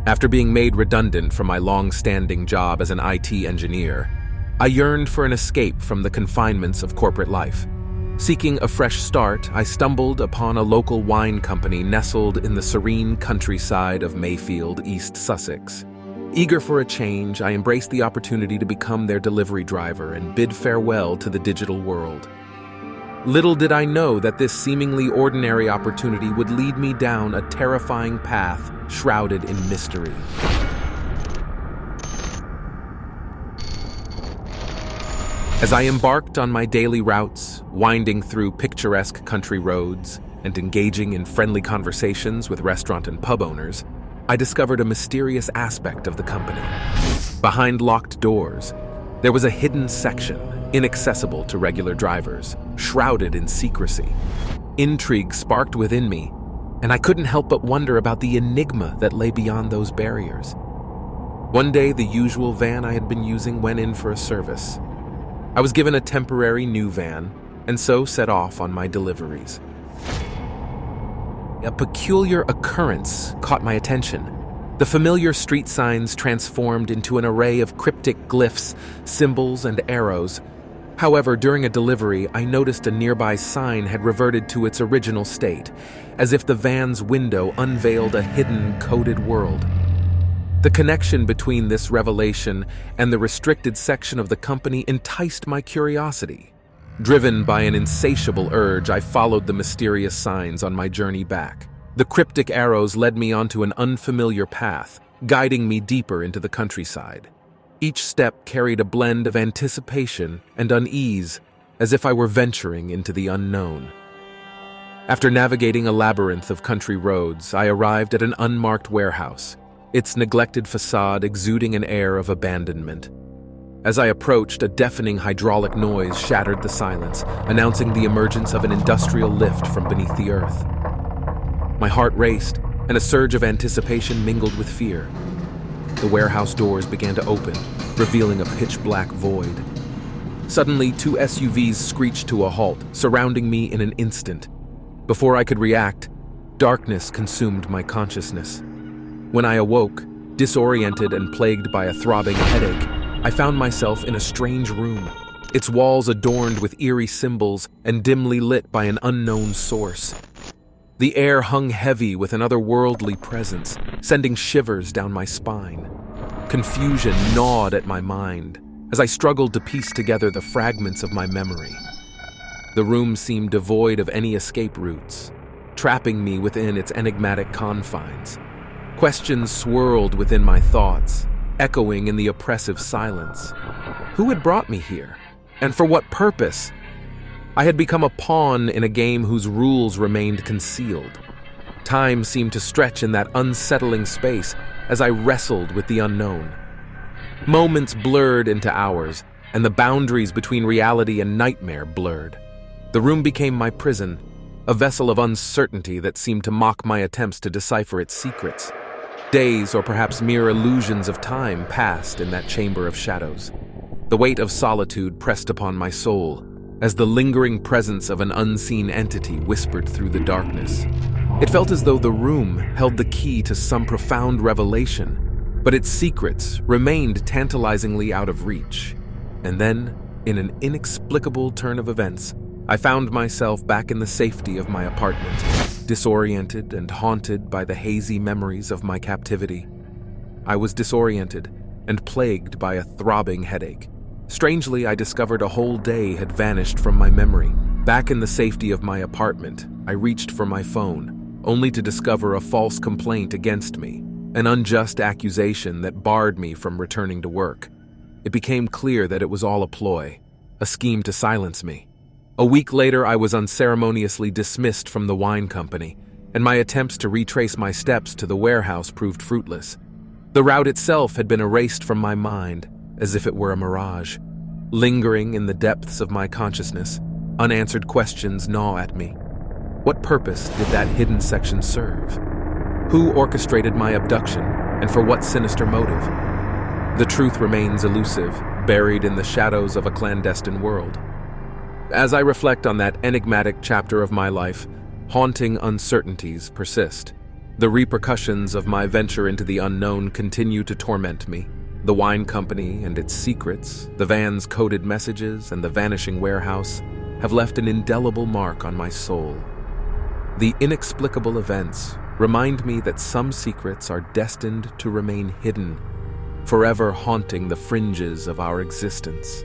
After being made redundant from my long-standing job as an IT engineer, I yearned for an escape from the confinements of corporate life. Seeking a fresh start, I stumbled upon a local wine company nestled in the serene countryside of Mayfield, East Sussex. Eager for a change, I embraced the opportunity to become their delivery driver and bid farewell to the digital world. Little did I know that this seemingly ordinary opportunity would lead me down a terrifying path shrouded in mystery. As I embarked on my daily routes, winding through picturesque country roads and engaging in friendly conversations with restaurant and pub owners, I discovered a mysterious aspect of the company. Behind locked doors, there was a hidden section, inaccessible to regular drivers, shrouded in secrecy. Intrigue sparked within me, and I couldn't help but wonder about the enigma that lay beyond those barriers. One day, the usual van I had been using went in for a service. I was given a temporary new van, and so set off on my deliveries. A peculiar occurrence caught my attention. The familiar street signs transformed into an array of cryptic glyphs, symbols, and arrows. However, during a delivery, I noticed a nearby sign had reverted to its original state, as if the van's window unveiled a hidden, coded world. The connection between this revelation and the restricted section of the company enticed my curiosity. Driven by an insatiable urge, I followed the mysterious signs on my journey back. The cryptic arrows led me onto an unfamiliar path, guiding me deeper into the countryside. Each step carried a blend of anticipation and unease, as if I were venturing into the unknown. After navigating a labyrinth of country roads, I arrived at an unmarked warehouse, its neglected facade exuding an air of abandonment. As I approached, a deafening hydraulic noise shattered the silence, announcing the emergence of an industrial lift from beneath the earth. My heart raced, and a surge of anticipation mingled with fear. The warehouse doors began to open, revealing a pitch-black void. Suddenly, two SUVs screeched to a halt, surrounding me in an instant. Before I could react, darkness consumed my consciousness. When I awoke, disoriented and plagued by a throbbing headache, I found myself in a strange room, its walls adorned with eerie symbols and dimly lit by an unknown source. The air hung heavy with an otherworldly presence, sending shivers down my spine. Confusion gnawed at my mind as I struggled to piece together the fragments of my memory. The room seemed devoid of any escape routes, trapping me within its enigmatic confines. Questions swirled within my thoughts, echoing in the oppressive silence. Who had brought me here? And for what purpose? I had become a pawn in a game whose rules remained concealed. Time seemed to stretch in that unsettling space as I wrestled with the unknown. Moments blurred into hours, and the boundaries between reality and nightmare blurred. The room became my prison, a vessel of uncertainty that seemed to mock my attempts to decipher its secrets. Days, or perhaps mere illusions of time, passed in that chamber of shadows. The weight of solitude pressed upon my soul, as the lingering presence of an unseen entity whispered through the darkness. It felt as though the room held the key to some profound revelation, but its secrets remained tantalizingly out of reach. And then, in an inexplicable turn of events, I found myself back in the safety of my apartment, disoriented and haunted by the hazy memories of my captivity. I was disoriented and plagued by a throbbing headache. Strangely, I discovered a whole day had vanished from my memory. Back in the safety of my apartment, I reached for my phone, only to discover a false complaint against me, an unjust accusation that barred me from returning to work. It became clear that it was all a ploy, a scheme to silence me. A week later, I was unceremoniously dismissed from the wine company, and my attempts to retrace my steps to the warehouse proved fruitless. The route itself had been erased from my mind, as if it were a mirage. Lingering in the depths of my consciousness, unanswered questions gnaw at me. What purpose did that hidden section serve? Who orchestrated my abduction, and for what sinister motive? The truth remains elusive, buried in the shadows of a clandestine world. As I reflect on that enigmatic chapter of my life, haunting uncertainties persist. The repercussions of my venture into the unknown continue to torment me. The wine company and its secrets, the van's coded messages, and the vanishing warehouse have left an indelible mark on my soul. The inexplicable events remind me that some secrets are destined to remain hidden, forever haunting the fringes of our existence.